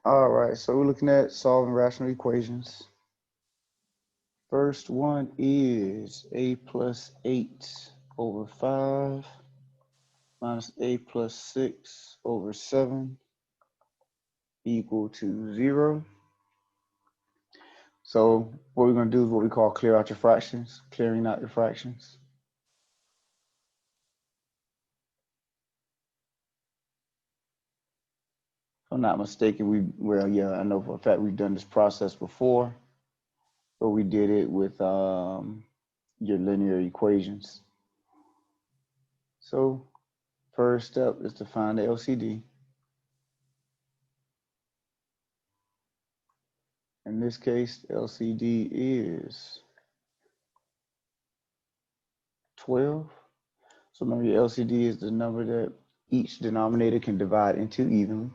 All right, so we're looking at solving rational equations. First one is a plus 8 over 5 minus a plus 6 over 7 equal to 0. So what we're going to do is what we call clear out your fractions, clearing out your fractions. If I'm not mistaken, I know for a fact we've done this process before, but we did it with your linear equations. So first step is to find the LCD. In this case, LCD is 12. So remember, your LCD is the number that each denominator can divide into evenly.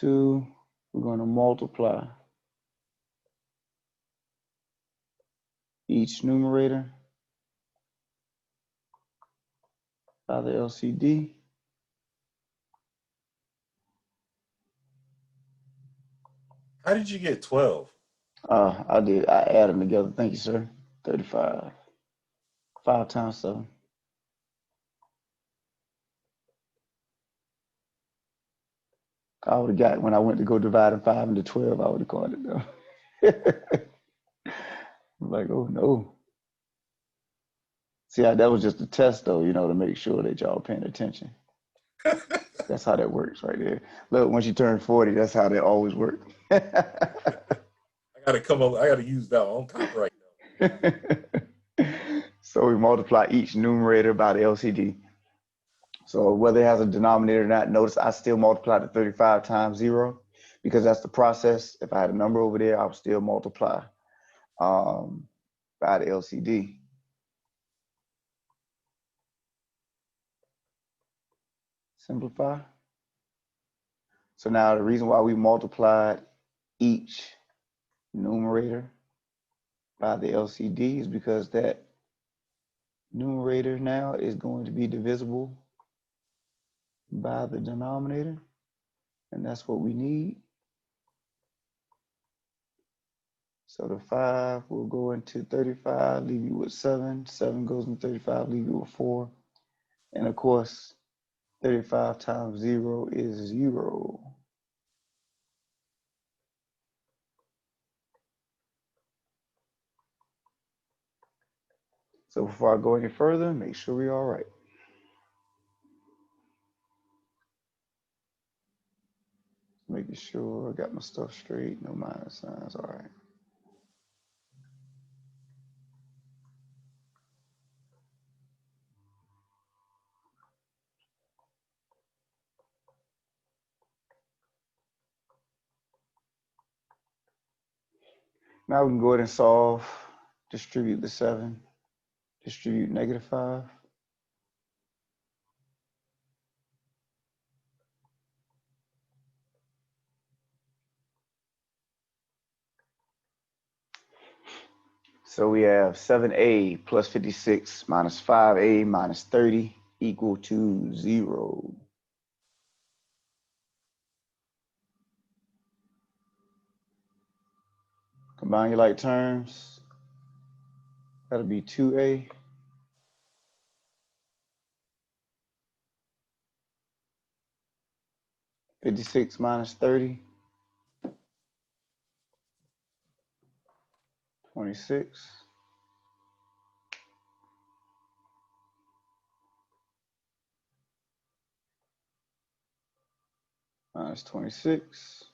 2, we're going to multiply each numerator by the LCD. How did you get 12? I added them together. Thank you, sir. 35. 5 times 7. I would have got, when I went to go dividing 5 into 12, I would have caught it though. I'm like, oh no. See, that was just a test though, to make sure that y'all paying attention. That's how that works right there. Look, once you turn 40, that's how that always works. I gotta come up. I gotta use that on copyright. So we multiply each numerator by the LCD. So whether it has a denominator or not, notice I still multiply the 35 times 0 because that's the process. If I had a number over there, I would still multiply by the LCD. Simplify. So now the reason why we multiplied each numerator by the LCD is because that numerator now is going to be divisible by the denominator, and that's what we need. So the 5 will go into 35, leave you with 7. 7 goes into 35, leave you with 4. And of course, 35 times 0 is 0. So before I go any further, make sure we're all right. Making sure I got my stuff straight, no minus signs, all right. Now we can go ahead and solve, distribute the 7, distribute -5. So we have 7a plus 56 minus 5a minus 30 equal to 0. Combine your like terms. That'll be 2a. (56 minus 30). 26. Minus 26.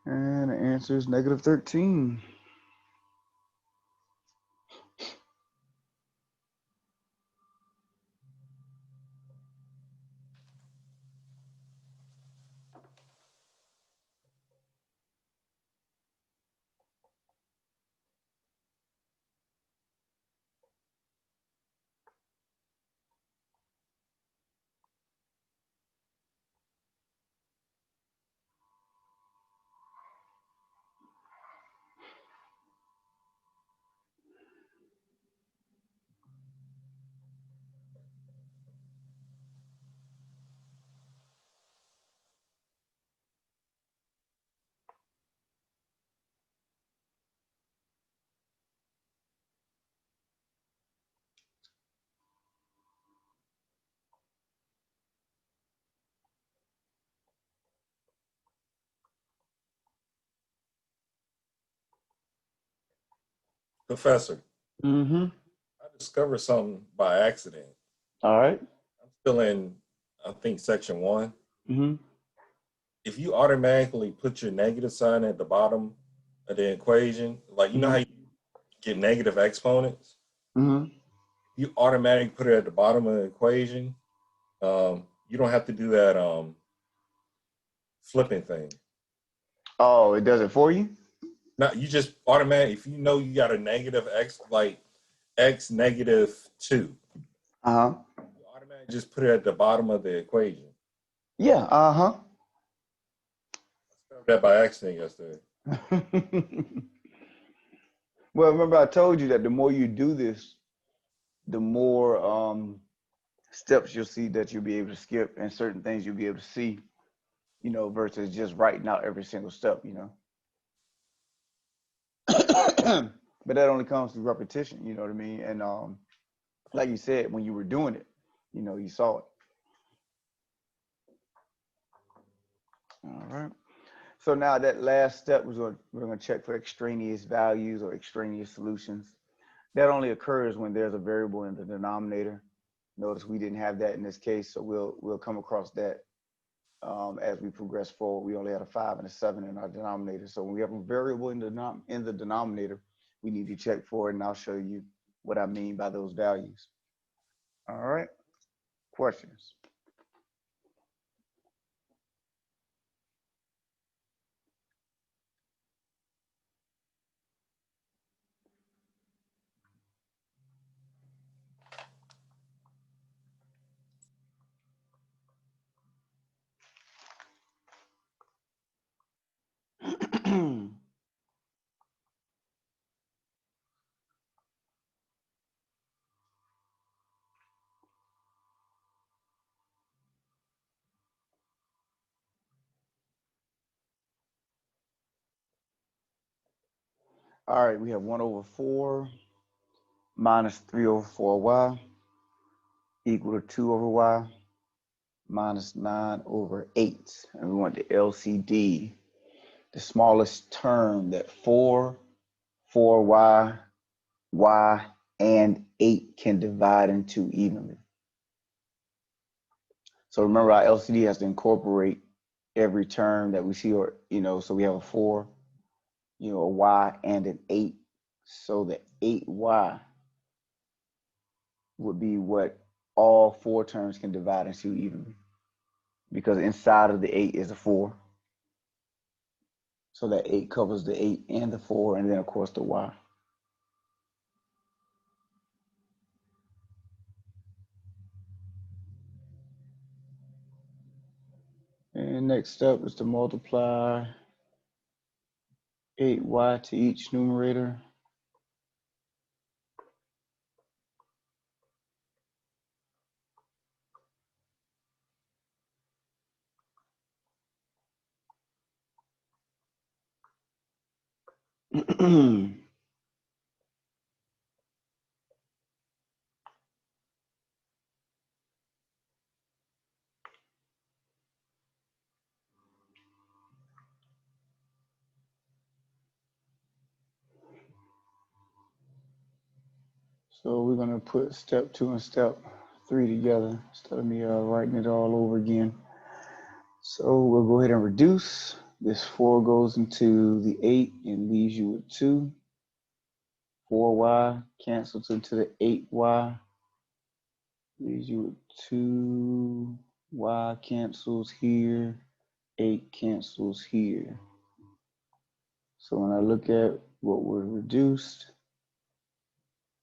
And the answer is -13. Professor, Mm-hmm. I discovered something by accident. All right. I'm still in, I think, section one. Mm-hmm. If you automatically put your negative sign at the bottom of the equation, like you know how Mm-hmm. you get negative exponents, Mm-hmm. you automatically put it at the bottom of the equation. You don't have to do that flipping thing. Oh, it does it for you? Now you just automatically, if you know you got a negative x, like x negative 2, Uh-huh. you automatically just put it at the bottom of the equation. Yeah, uh-huh. I discovered that by accident yesterday. Well, remember I told you that the more you do this, the more steps you'll see that you'll be able to skip and certain things you'll be able to see, versus just writing out every single step. But that only comes through repetition, you know what I mean? And like you said, when you were doing it, you saw it. All right. So now that last step we're going to check for extraneous values or extraneous solutions. That only occurs when there's a variable in the denominator. Notice we didn't have that in this case, so we'll come across that as we progress forward. We only had a 5 and a 7 in our denominator. So when we have a variable in the denominator, we need to check for it, and I'll show you what I mean by those values. All right. Questions? All right, we have 1 over 4 minus 3 over 4y equal to 2 over y minus 9 over 8. And we want the LCD, the smallest term that 4y, y, and 8 can divide into evenly. So remember, our LCD has to incorporate every term that we see, or, so we have a 4, a y, and an 8. So the 8y would be what all 4 terms can divide into evenly, because inside of the 8 is a 4. So that 8 covers the 8 and the 4, and then, of course, the y. And next step is to multiply 8y to each numerator. So we're going to put step 2 and step 3 together instead of me writing it all over again. So we'll go ahead and reduce. This 4 goes into the 8 and leaves you with 2. 4y cancels into the 8y. Leaves you with 2. Y cancels here. 8 cancels here. So when I look at what was reduced,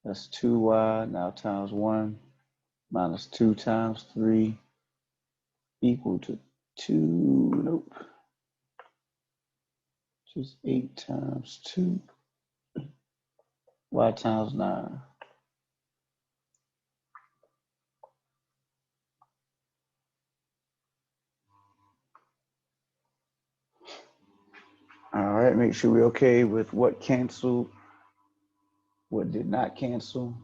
that's 2y now times 1 minus 2 times 3 equal to 2. Nope. Just 8 times 2. Y times 9. All right, make sure we're okay with what canceled, what did not cancel.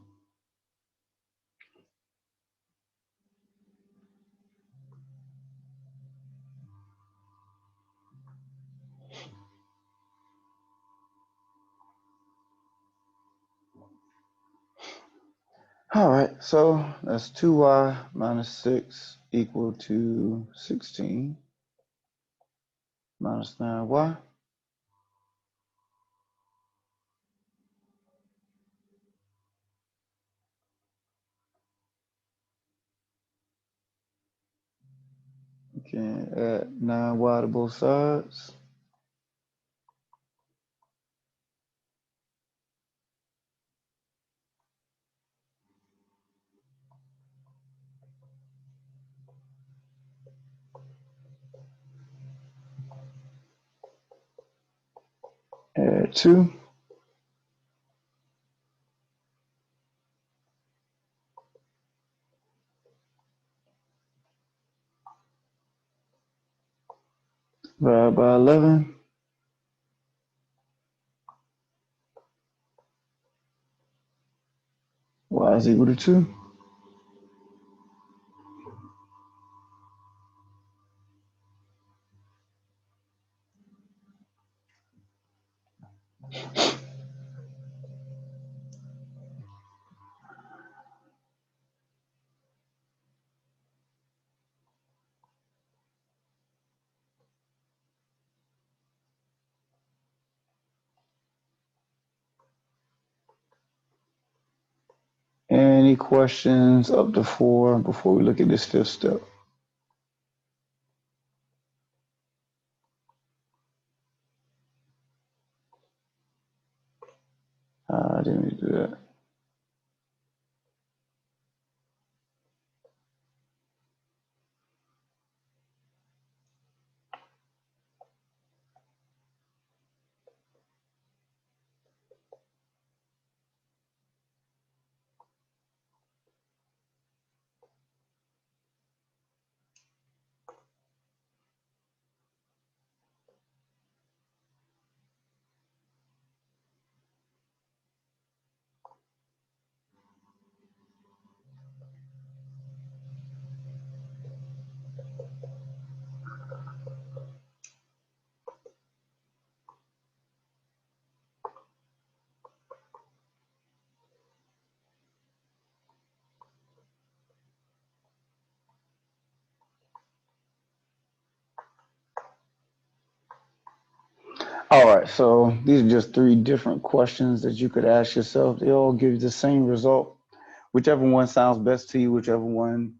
All right, so that's 2y minus 6 equal to 16 minus 9y. You can add 9y to both sides. Add 2. Divide by 11. Y is equal to 2. Any questions up to 4 before we look at this fifth step? I didn't need to do that. All right, so these are just 3 different questions that you could ask yourself. They all give you the same result. Whichever one sounds best to you, whichever one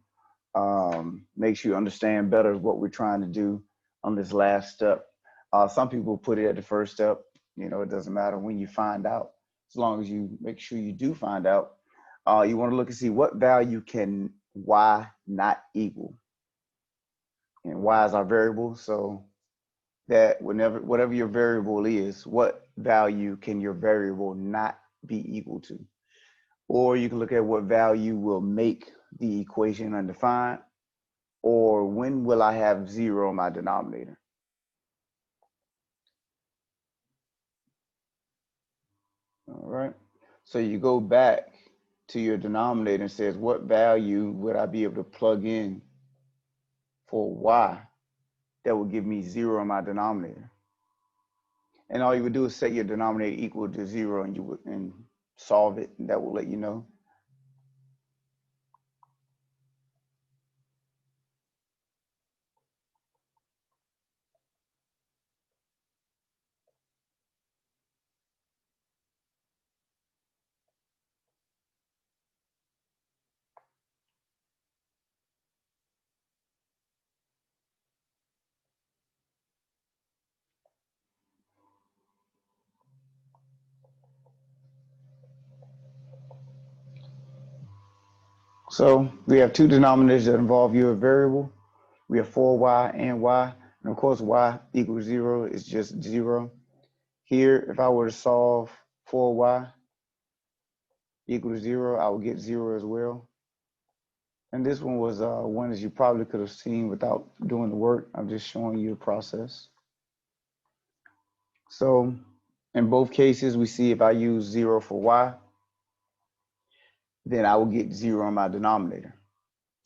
makes you understand better what we're trying to do on this last step. Some people put it at the first step. You know, it doesn't matter when you find out, as long as you make sure you do find out. You want to look and see what value can y not equal. And y is our variable, so that whatever your variable is, what value can your variable not be equal to? Or you can look at what value will make the equation undefined, or when will I have 0 in my denominator? All right. So you go back to your denominator and says, what value would I be able to plug in for y that will give me 0 in my denominator? And all you would do is set your denominator equal to 0, and you would solve it, and that will let you know. So we have 2 denominators that involve your variable. We have 4y and y. And of course, y equals 0 is just 0. Here, if I were to solve 4y equals 0, I would get 0 as well. And this one was one that you probably could have seen without doing the work. I'm just showing you the process. So in both cases, we see if I use 0 for y, then I will get 0 in my denominator.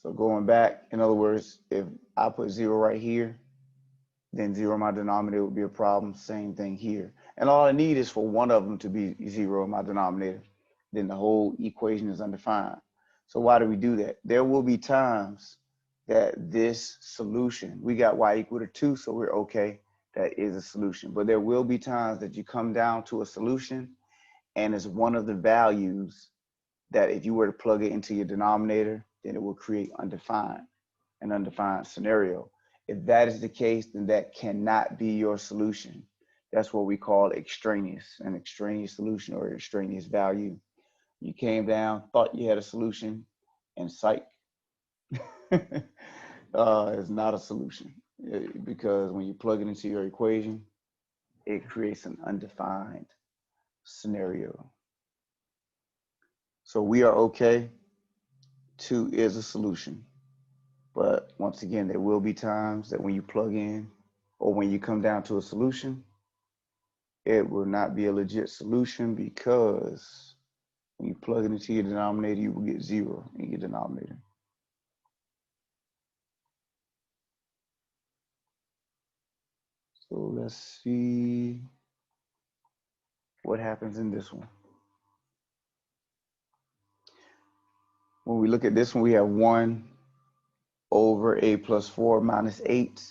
So going back, in other words, if I put 0 right here, then 0 in my denominator would be a problem. Same thing here. And all I need is for one of them to be 0 in my denominator. Then the whole equation is undefined. So why do we do that? There will be times that this solution, we got y equal to 2, so we're okay. That is a solution. But there will be times that you come down to a solution and it's one of the values that if you were to plug it into your denominator, then it will create an undefined scenario. If that is the case, then that cannot be your solution. That's what we call extraneous, an extraneous solution or extraneous value. You came down, thought you had a solution, and psych, it's not a solution because when you plug it into your equation, it creates an undefined scenario. So we are okay. 2 is a solution. But once again, there will be times that when you plug in or when you come down to a solution, it will not be a legit solution because when you plug it into your denominator, you will get 0 in your denominator. So let's see what happens in this one. When we look at this one, we have 1 over a plus 4 minus 8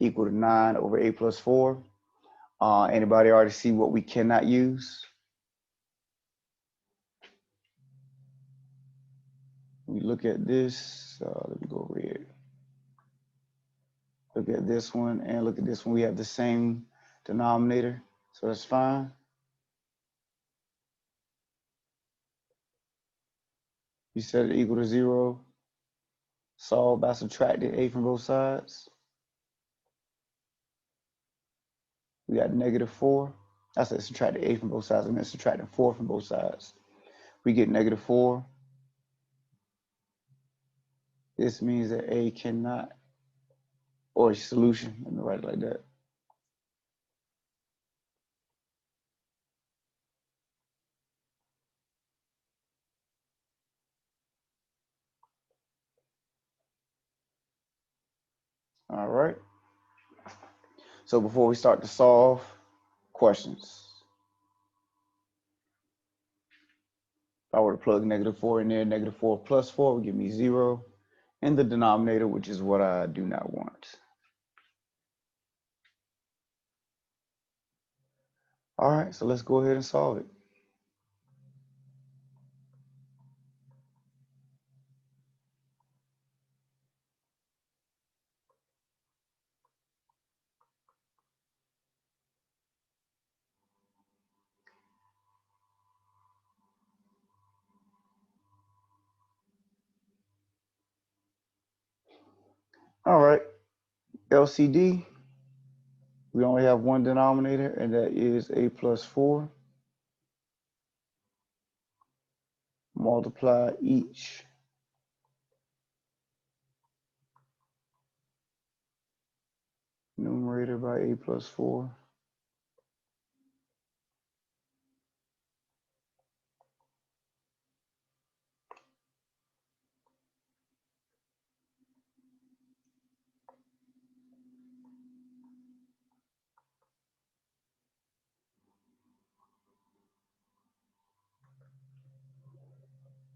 equal to 9 over a plus 4. Anybody already see what we cannot use? We look at this, let me go red. Look at this one and look at this one. We have the same denominator, so that's fine. You set it equal to 0. Solve by subtracting a from both sides. We got negative 4. I said subtracting a from both sides. I meant subtracting 4 from both sides. We get negative 4. This means that a cannot, or a solution. Let me write it like that. All right. So before we start to solve, questions. If I were to plug negative 4 in there, negative 4 plus 4 would give me 0 in the denominator, which is what I do not want. All right, so let's go ahead and solve it. All right, LCD, we only have one denominator, and that is a plus 4. Multiply each numerator by a plus 4.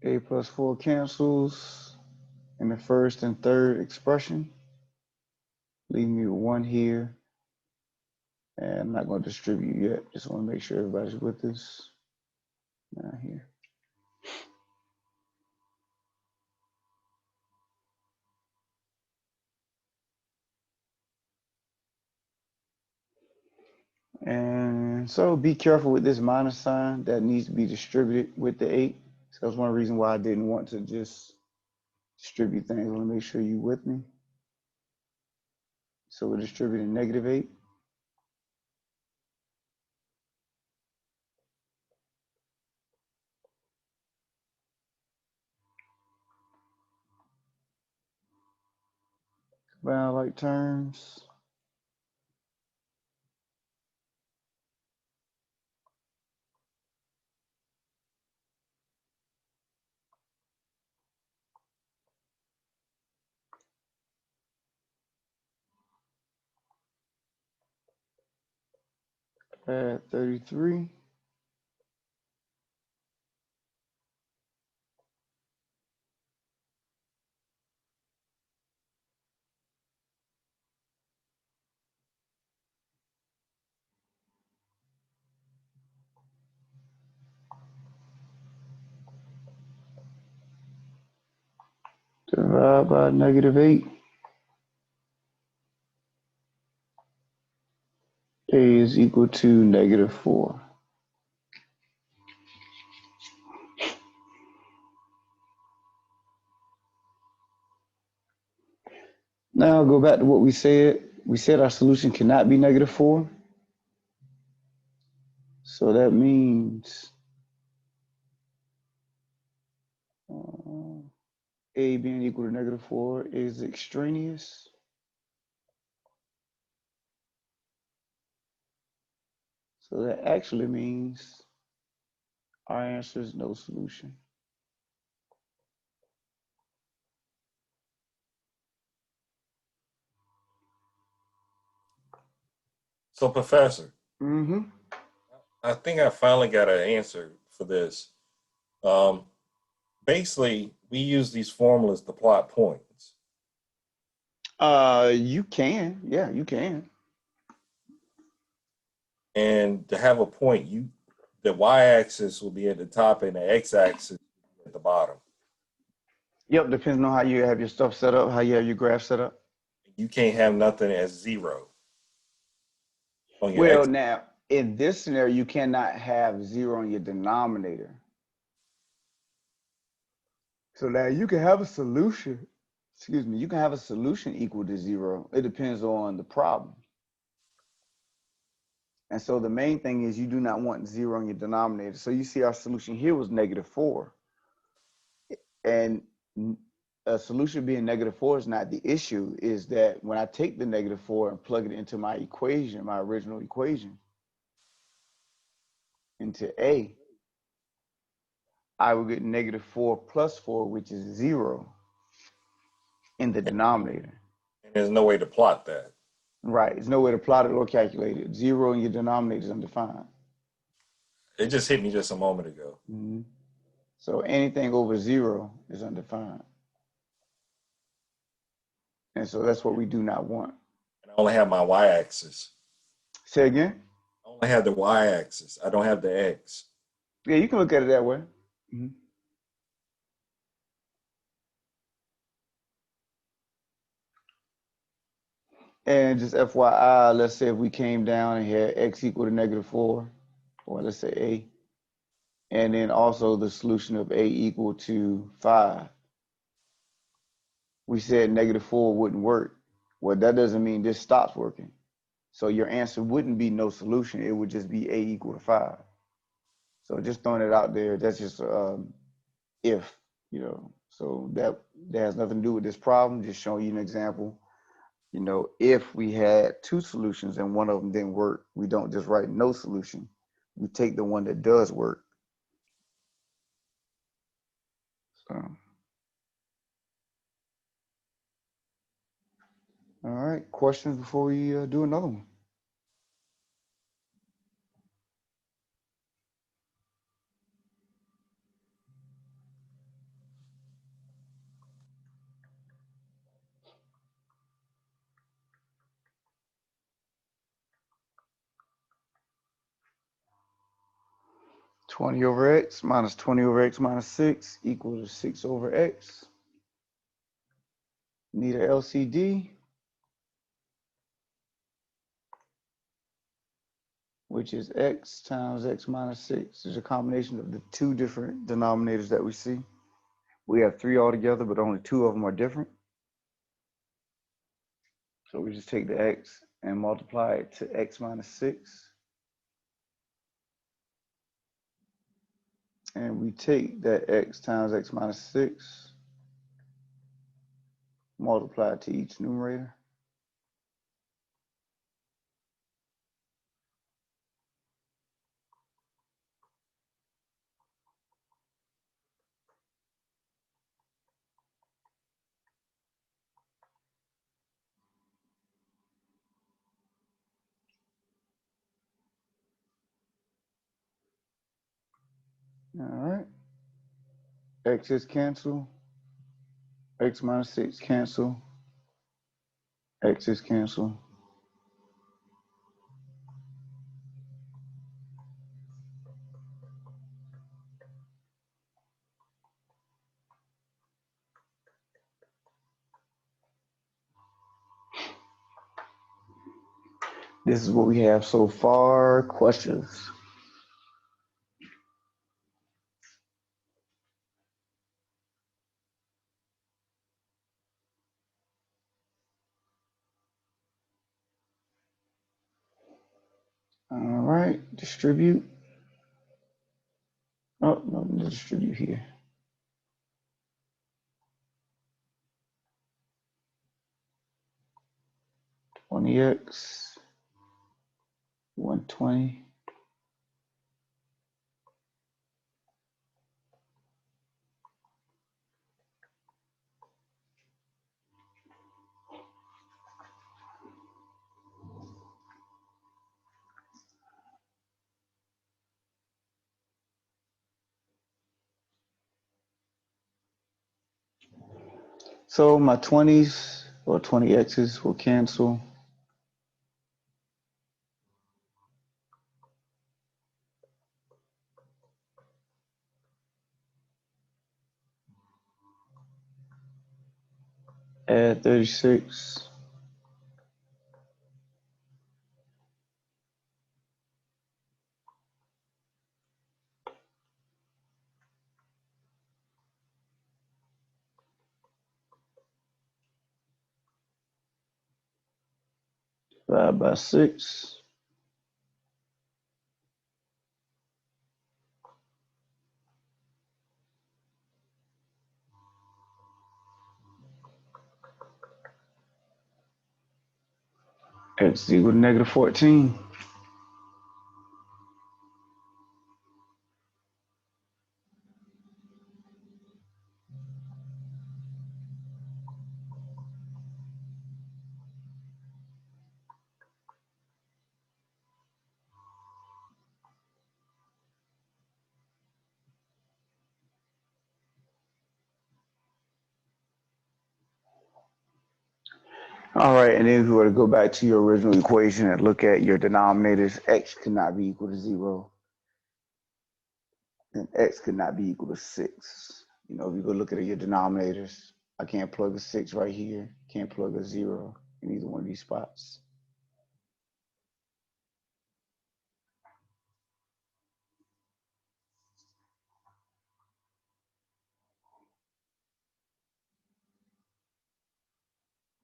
A plus 4 cancels in the first and third expression. Leave me with 1 here. And I'm not going to distribute yet. Just want to make sure everybody's with this. Down here. And so be careful with this minus sign that needs to be distributed with the 8. So that's one reason why I didn't want to just distribute things. I want to make sure you're with me. So we're distributing negative 8. Combine like terms. Add 33. Divide by -8. A is equal to -4. Now go back to what we said. We said our solution cannot be -4. So that means A being equal to -4 is extraneous. So that actually means our answer is no solution. So, Professor, Mm-hmm. I think I finally got an answer for this. Um, Basically, we use these formulas to plot points. You can. Yeah, you can. And to have a point, the y-axis will be at the top and the x-axis at the bottom. Yep, depends on how you have your stuff set up, how you have your graph set up. You can't have nothing as 0 on your Well, x. now, in this scenario, you cannot have 0 in your denominator. So now you can have a solution. Excuse me, you can have a solution equal to 0. It depends on the problem. And so the main thing is you do not want 0 in your denominator. So you see our solution here was -4. And a solution being -4 is not the issue, is that when I take the -4 and plug it into my equation, my original equation, into A, I will get -4 plus 4, which is 0 in the denominator. And there's no way to plot that. Right. There's no way to plot it or calculate it. 0 in your denominator is undefined. It just hit me just a moment ago. Mm-hmm. So anything over 0 is undefined. And so that's what we do not want. And I only have my y-axis. Say again? I only have the y-axis. I don't have the x. Yeah, you can look at it that way. Mm-hmm. And just FYI, let's say if we came down and had x equal to -4, or let's say A, and then also the solution of A equal to 5, we said -4 wouldn't work. Well, that doesn't mean this stops working. So your answer wouldn't be no solution. It would just be A equal to 5. So just throwing it out there, that's just if, so that has nothing to do with this problem, just showing you an example. If we had two solutions and one of them didn't work, we don't just write no solution. We take the one that does work. So, all right, questions before we do another one? (20 over x minus 20 over x minus 6 equals 6 over x). Need a LCD, which is x times x minus 6. It's a combination of the two different denominators that we see. We have 3 altogether, but only 2 of them are different. So we just take the x and multiply it to x minus 6. And we take that x times x minus 6, multiply it to each numerator. All right. X is cancel. X minus 6 cancel. X is cancel. This is what we have so far. Questions? All right, distribute. Oh, no, distribute here. 20x, 120. So my 20s or 20x's will cancel. Add 36. Divide by 6. X is equal to negative 14. All right, and then if you were to go back to your original equation and look at your denominators, x could not be equal to 0, and x could not be equal to 6. You know, if you go look at your denominators, I can't plug a 6 right here, can't plug a 0 in either one of these spots.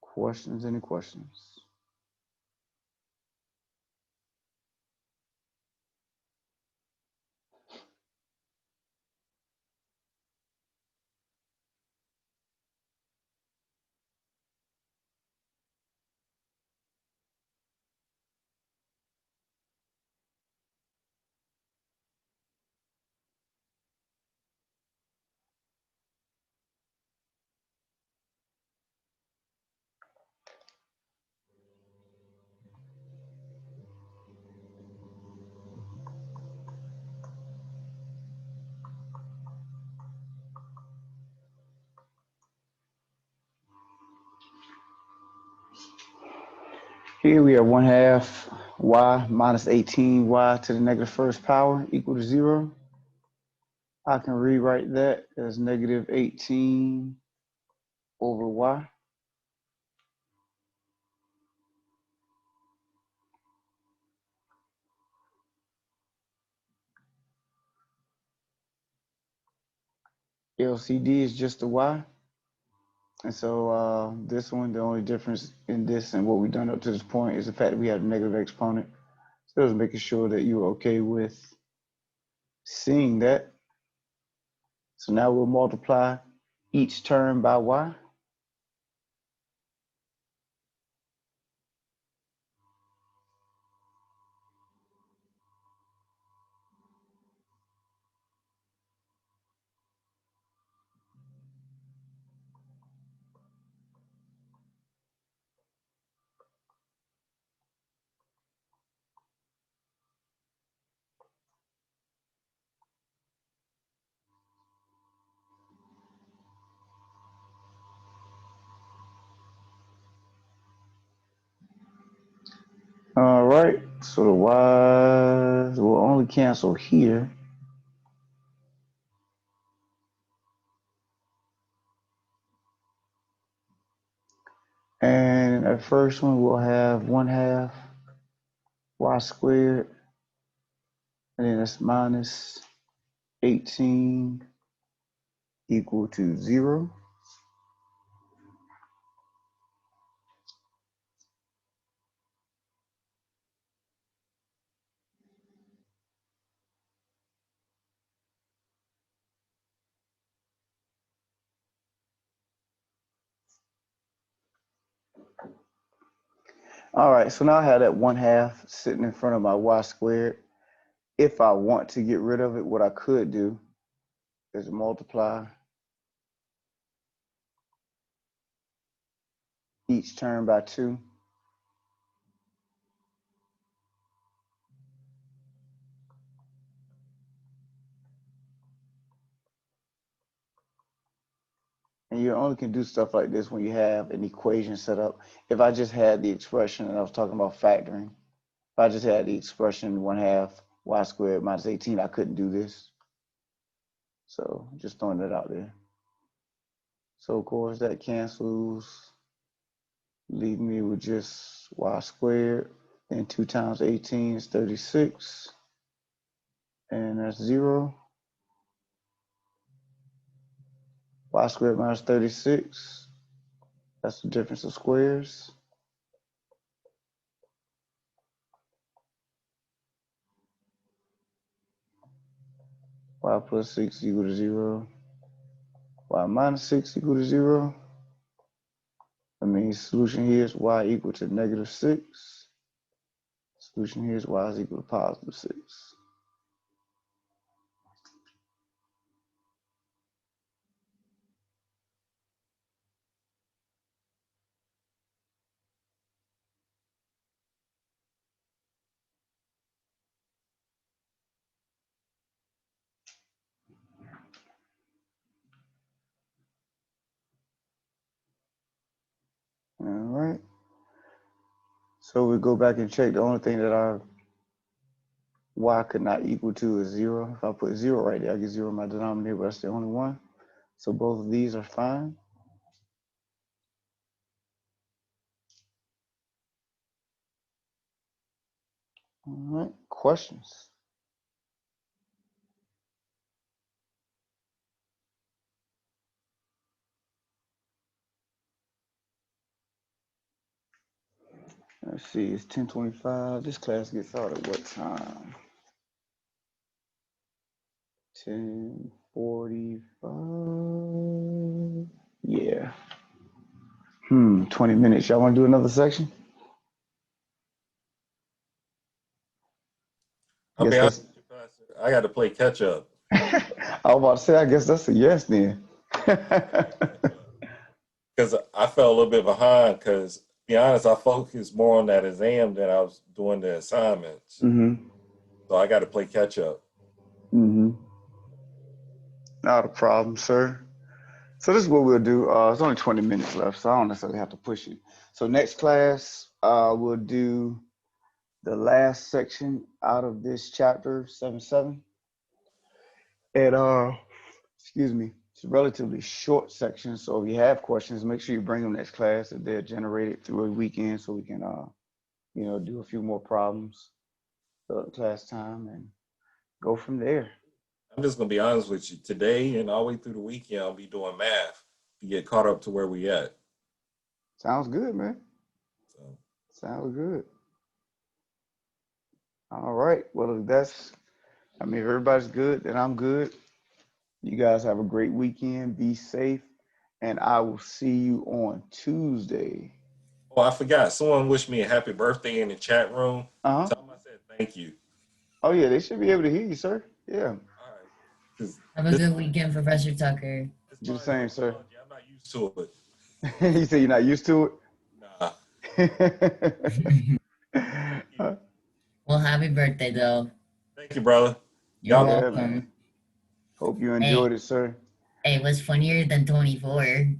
Questions? Any questions? Here we have 1/2 y minus 18y to the negative first power equal to 0. I can rewrite that as negative 18 over y. LCD is just a y. And so this one, the only difference in this and what we've done up to this point is the fact that we have a negative exponent. So it was making sure that you're okay with seeing that. So now we'll multiply each term by y. All right, so the y's will only cancel here. And our first one will have 1/2 y squared, and then that's minus 18 equal to 0. All right, so now I have that 1/2 sitting in front of my y squared. If I want to get rid of it, what I could do is multiply each term by 2. And you only can do stuff like this when you have an equation set up. If I just had the expression, and I was talking about factoring, if I just had the expression 1/2 y squared minus 18, I couldn't do this. So just throwing that out there. So of course that cancels, leave me with just y squared, and 2 times 18 is 36, and that's 0. Y squared minus 36, that's the difference of squares. Y plus 6 equal to 0. Y minus 6 equal to 0. That means solution here is y equal to negative 6. Solution here is y is equal to positive 6. All right. So we go back and check. The only thing that our y could not equal to is 0. If I put 0 right there, I get 0 in my denominator, but that's the only one. So both of these are fine. All right, questions? Let's see, it's 10:25. This class gets out at what time? 10:45. Yeah. 20 minutes. Y'all want to do another section? I'll be honest with you, Pastor. I got to play catch up. I was about to say, I guess that's a yes then. Because I fell a little bit behind because, to be honest, I focused more on that exam than I was doing the assignments. So I got to play catch up. Not a problem, sir. So this is what we'll do. It's only 20 minutes left, so I don't necessarily have to push it. So next class, we'll do the last section out of this chapter, 7:7. And excuse me, it's a relatively short section. So if you have questions, make sure you bring them next class if they're generated through a weekend, so we can do a few more problems throughout the class time and go from there. I'm just going to be honest with you. Today and all the way through the weekend, I'll be doing math to get caught up to where we at. Sounds good, man. So. Sounds good. All right. Well, if everybody's good, then I'm good. You guys have a great weekend. Be safe. And I will see you on Tuesday. Oh, I forgot. Someone wished me a happy birthday in the chat room. Tell them I said thank you. Oh, yeah. They should be able to hear you, sir. Yeah. All right. Have a good weekend, Professor Tucker. Do the same, sir. I'm not used to it. You say you're not used to it? Nah. Well, happy birthday, though. Thank you, brother. You're welcome. Hope you enjoyed it, sir. Hey, what's funnier than 24?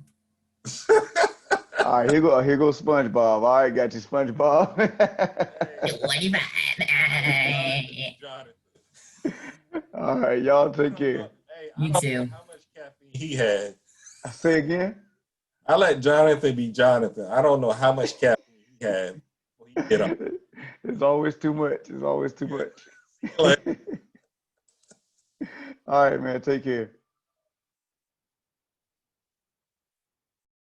All right, here goes SpongeBob. All right, got you, SpongeBob. Way back. All right, y'all take care. Hey, you too. How much caffeine he had? Say again? I let Jonathan be Jonathan. I don't know how much caffeine he had. It's always too much. It's always too much. Go ahead. All right, man. Take care.